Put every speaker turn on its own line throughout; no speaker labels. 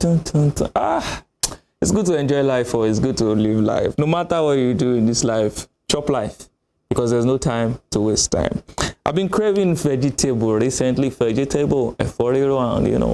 It's good to enjoy life, or it's good to live life. No matter what you do in this life, chop life, because there's no time to waste time. I've been craving vegetable recently, and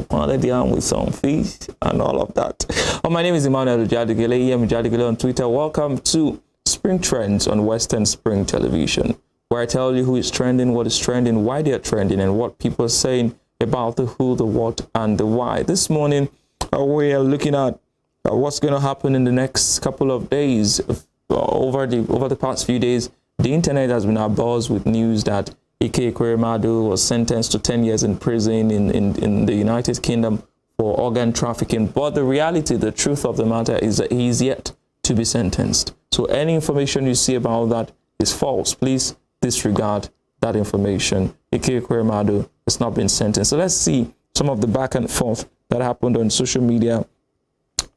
pounded yam with some fish and all of that. My name is Emmanuel Jadigele, Jadigele on Twitter. Welcome to Spring Trends on Western Spring Television, where I tell you who is trending, what is trending, why they are trending, and what people are saying about the who, the what, and the why. This morning, we are looking at what's going to happen in the next couple of days. Over the past few days, the internet has been abuzz with news that Ike Ekweremadu was sentenced to 10 years in prison in the United Kingdom for organ trafficking. But the reality, the truth of the matter is that he is yet to be sentenced. So any information you see about that is false. Please disregard that information. Ike Ekweremadu has not been sentenced. So let's see some of the back and forth that happened on social media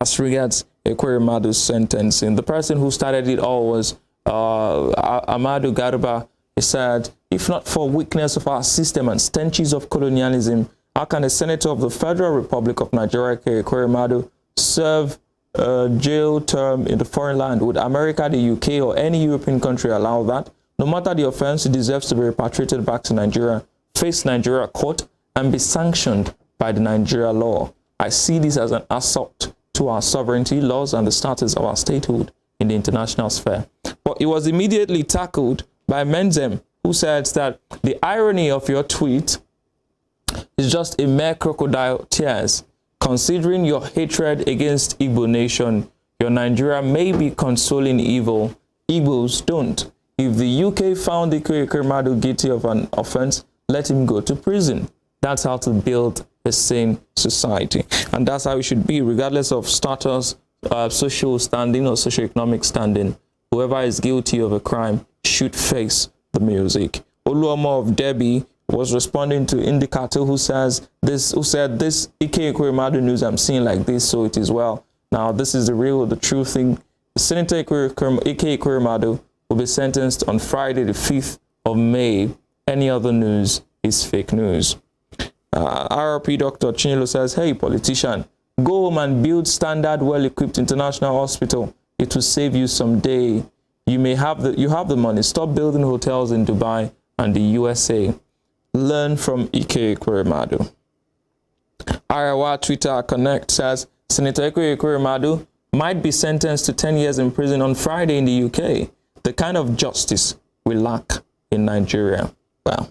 as regards Ekweremadu's sentencing. The person who started it all was Amadu Garba. He said, if not for weakness of our system and stenches of colonialism, how can a senator of the Federal Republic of Nigeria, Ekweremadu, serve a jail term in the foreign land? Would America, the UK, or any European country allow that? No matter the offense, he deserves to be repatriated back to Nigeria, face Nigeria court, and be sanctioned by the Nigeria law. I see this as an assault to our sovereignty, laws, and the status of our statehood in the international sphere. But it was immediately tackled by Menzem, who said that the irony of your tweet is just a mere crocodile tears. Considering your hatred against Igbo nation, your Nigeria may be consoling evil. Igbos don't. If the UK found Ike Ekweremadu guilty of an offense, let him go to prison. That's how to build a sane society. And that's how it should be, regardless of status, social standing, or socioeconomic standing. Whoever is guilty of a crime should face the music. Oluomo of Debbie was responding to Indicator, who said this Ike Ekweremadu news I'm seeing like this, so it is well. Now this is the true thing. Senator Ike Ekweremadu will be sentenced on Friday the 5th of May. Any other news is fake news. RP Dr. Chinelo says, hey politician, go home and build standard, well-equipped international hospital. It will save you someday. You have the money. Stop building hotels in Dubai and the USA. Learn from Ike Ekweremadu. Arawa Twitter Connect says, Senator Ike Ekweremadu might be sentenced to 10 years in prison on Friday in the UK. The kind of justice we lack in Nigeria. Well,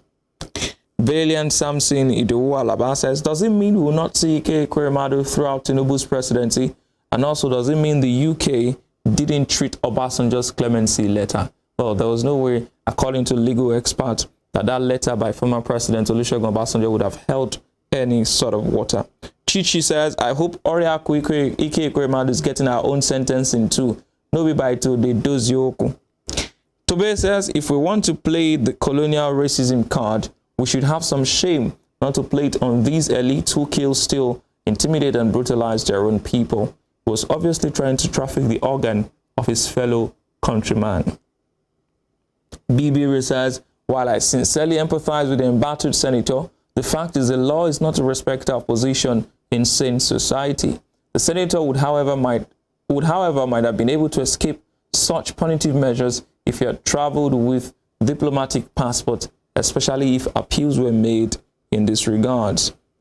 Valiant Samson Idowu Alaba says, does it mean we will not see Ike Ekweremadu throughout Tinubu's presidency? And also, does it mean the UK didn't treat Obasanjo's clemency letter? Well, there was no way, according to legal experts, that letter by former President Olusegun Obasanjo would have held any sort of water. Chichi says, I hope Oriaku Ike Ekweremadu is getting our own sentencing too. No be by to the dozioku. Tobe says, if we want to play the colonial racism card, we should have some shame not to play it on these elites who kill, steal, intimidate, and brutalize their own people. He was obviously trying to traffic the organ of his fellow countryman. BB says, while I sincerely empathize with the embattled senator, the fact is the law is not a respecter of position in sane society. The senator would, however, might have been able to escape such punitive measures if he had traveled with diplomatic passport, especially if appeals were made in this regard.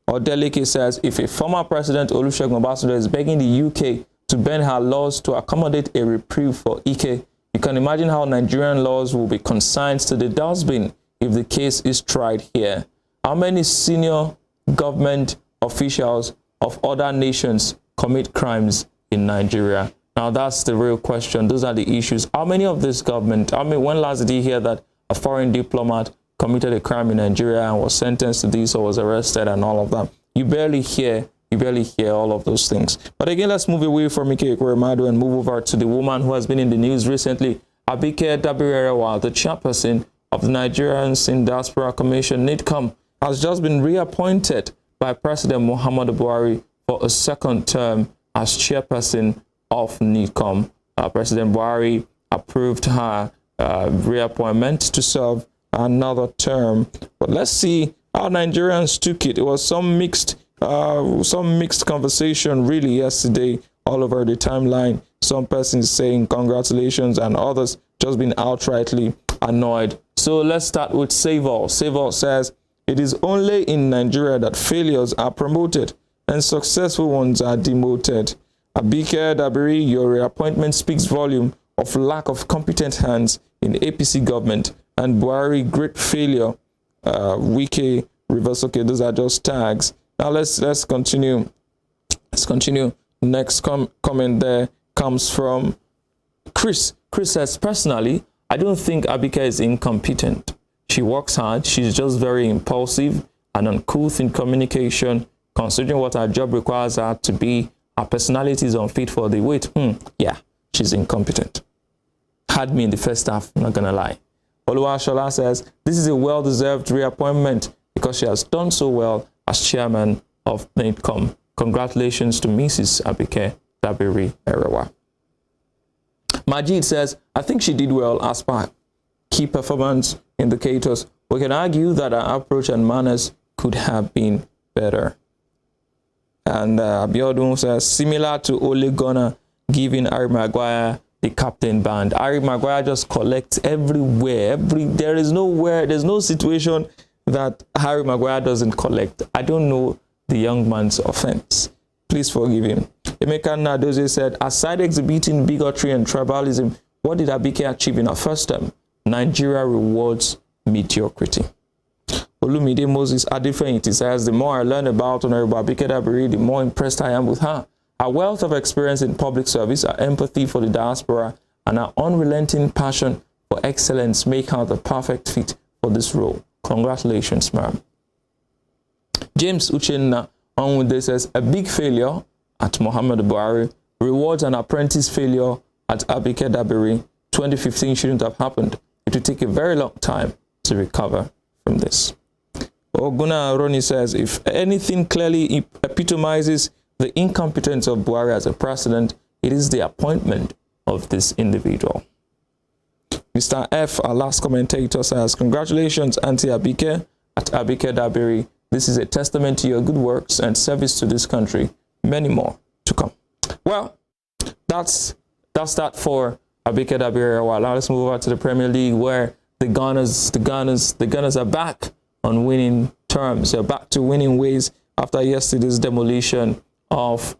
Odeleke says, if a former President Olusegun Obasanjo is begging the UK to bend her laws to accommodate a reprieve for Ike, you can imagine how Nigerian laws will be consigned to the dustbin if the case is tried here. How many senior government officials of other nations commit crimes in Nigeria? Now that's the real question. Those are the issues. How many of this government, when last did you hear that a foreign diplomat committed a crime in Nigeria and was sentenced to this or was arrested and all of that? You barely hear all of those things. But again, let's move away from Ike Ekweremadu and move over to the woman who has been in the news recently, Abike Dabiri-Rewa, the chairperson of the Nigerians in Diaspora Commission, NIDCOM, has just been reappointed by President Muhammadu Buhari for a second term as chairperson of NIDCOM. President Buhari approved her reappointment to serve another term. But let's see how Nigerians took it. It was some mixed some mixed conversation really yesterday all over the timeline. Some persons saying congratulations and others just being outrightly annoyed. So let's start with Savor. Savor says, it is only in Nigeria that failures are promoted and successful ones are demoted. Abike Dabiri, your reappointment speaks volume of lack of competent hands in APC government, and Buhari, great failure. Wike, reverse. Okay, those are just tags. Now let's continue. Let's continue. Next comment there comes from Chris. Chris says, personally, I don't think Abike is incompetent. She works hard. She's just very impulsive and uncouth in communication. Considering what her job requires her to be, her personality is unfit for the weight. Yeah, she's incompetent. Had me in the first half, I'm not gonna lie. Oluwashola says, this is a well-deserved reappointment because she has done so well as chairman of NATCOM. Congratulations to Mrs. Abike Dabiri Erewa. Majid says, I think she did well as per key performance indicators. We can argue that her approach and manners could have been better. And Abiodun says, similar to Ole Gunnar giving Harry Maguire the captain band. Harry Maguire just collects everywhere. There's no situation that Harry Maguire doesn't collect. I don't know the young man's offense. Please forgive him. Emeka Nadoze said, aside exhibiting bigotry and tribalism, what did Abike achieve in her first term? Nigeria rewards mediocrity. Olumide Moses Adefenyiti says, the more I learn about Honorable Abike Dabiri, the more impressed I am with her. Her wealth of experience in public service, her empathy for the diaspora, and her unrelenting passion for excellence make her the perfect fit for this role. Congratulations, ma'am. James Uchenna on with this says, a big failure at Muhammad Buhari rewards an apprentice failure at Abike Dabiri. 2015 shouldn't have happened. It will take a very long time to recover from this. Oguna Roni says, if anything clearly epitomizes the incompetence of Buhari as a president, it is the appointment of this individual. Mr. F, our last commentator, says, congratulations, Auntie Abike at Abike Dabiri. This is a testament to your good works and service to this country. Many more to come. Well, that's that for Abike Dabiri. Well, now let's move over to the Premier League, where the Gunners are back on winning terms. They're back to winning ways after yesterday's demolition of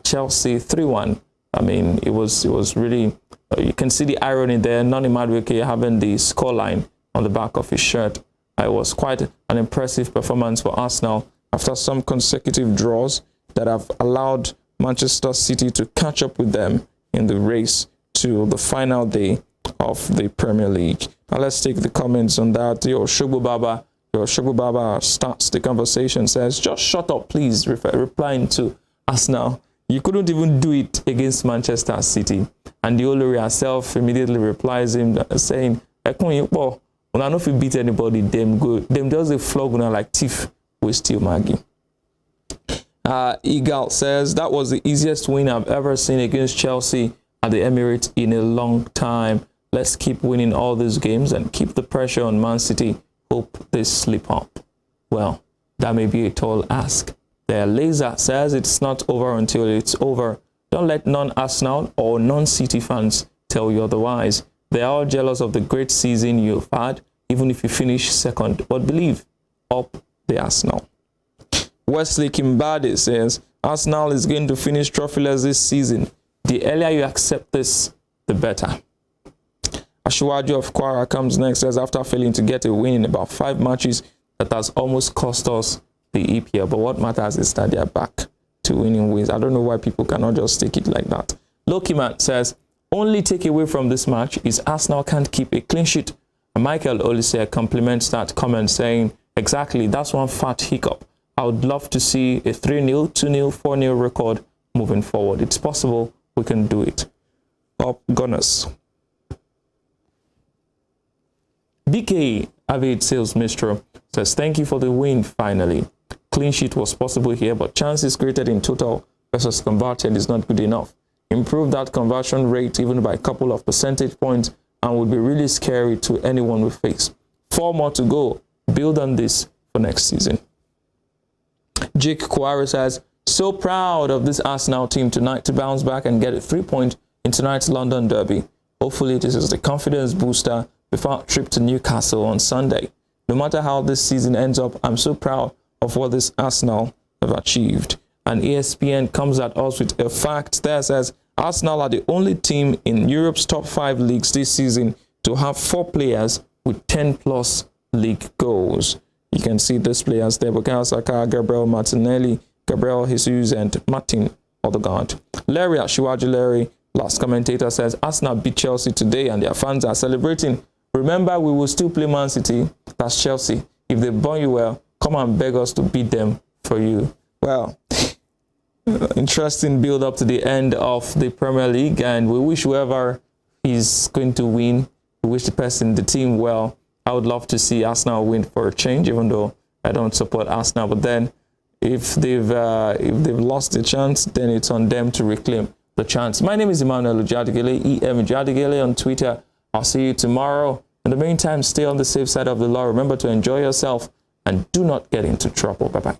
Chelsea 3-1. I mean, it was really, you can see the irony there. Noni Madueke having the scoreline on the back of his shirt. It was quite an impressive performance for Arsenal after some consecutive draws that have allowed Manchester City to catch up with them in the race to the final day of the Premier League. Now let's take the comments on that. Your Shogbo Baba starts the conversation, says, just shut up, please, replying to Arsenal. You couldn't even do it against Manchester City. And the Olori herself immediately replies him saying, when I know if you beat anybody, them good. Them does a flog like thief with steel Maggie. Eagle says, that was the easiest win I've ever seen against Chelsea at the Emirates in a long time. Let's keep winning all these games and keep the pressure on Man City. Hope they slip up. Well, that may be a tall ask. Their laser says it's not over until it's over. Don't let non-Arsenal or non-City fans tell you otherwise. They are all jealous of the great season you've had, even if you finish second. But believe, up the Arsenal. Wesley Kimbade says, Arsenal is going to finish trophyless this season. The earlier you accept this, the better. Ashiwaju of Kwara comes next, says, after failing to get a win in about 5 matches, that has almost cost us the EPL. But what matters is that they are back to winning ways. I don't know why people cannot just take it like that. Lokiman says, only takeaway from this match is Arsenal can't keep a clean sheet. And Michael Olise compliments that comment, saying, exactly, that's one fat hiccup. I would love to see a 3-0, 2-0, 4-0 record moving forward. It's possible we can do it. Up Gunners. BK Avid Sales Mistro says, thank you for the win finally. Clean sheet was possible here, but chances created in total versus converted is not good enough. Improve that conversion rate even by a couple of percentage points and would be really scary to anyone we face. 4 more to go. Build on this for next season. Jake Kouari says, so proud of this Arsenal team tonight to bounce back and get a 3-point in tonight's London derby. Hopefully this is a confidence booster before our trip to Newcastle on Sunday. No matter how this season ends up, I'm so proud of what this Arsenal have achieved. And ESPN comes at us with a fact there says Arsenal are the only team in Europe's top 5 leagues this season to have 4 players with 10+ league goals. You can see these players there: Bukayo Saka, Gabriel Martinelli, Gabriel Jesus, and Martin Odegaard. Larry Ashiwaju Larry, last commentator, says Arsenal beat Chelsea today and their fans are celebrating. Remember, we will still play Man City. That's Chelsea. If they burn you well, come and beg us to beat them for you. Well, interesting build up to the end of the Premier League, and we wish whoever is going to win, we wish the team well. I would love to see Arsenal win for a change, even though I don't support Arsenal. But then, if they've lost the chance, then it's on them to reclaim the chance. My name is Emmanuel Ujadigele, EM Ujadigele on Twitter. I'll see you tomorrow. In the meantime, stay on the safe side of the law. Remember to enjoy yourself and do not get into trouble. Bye-bye.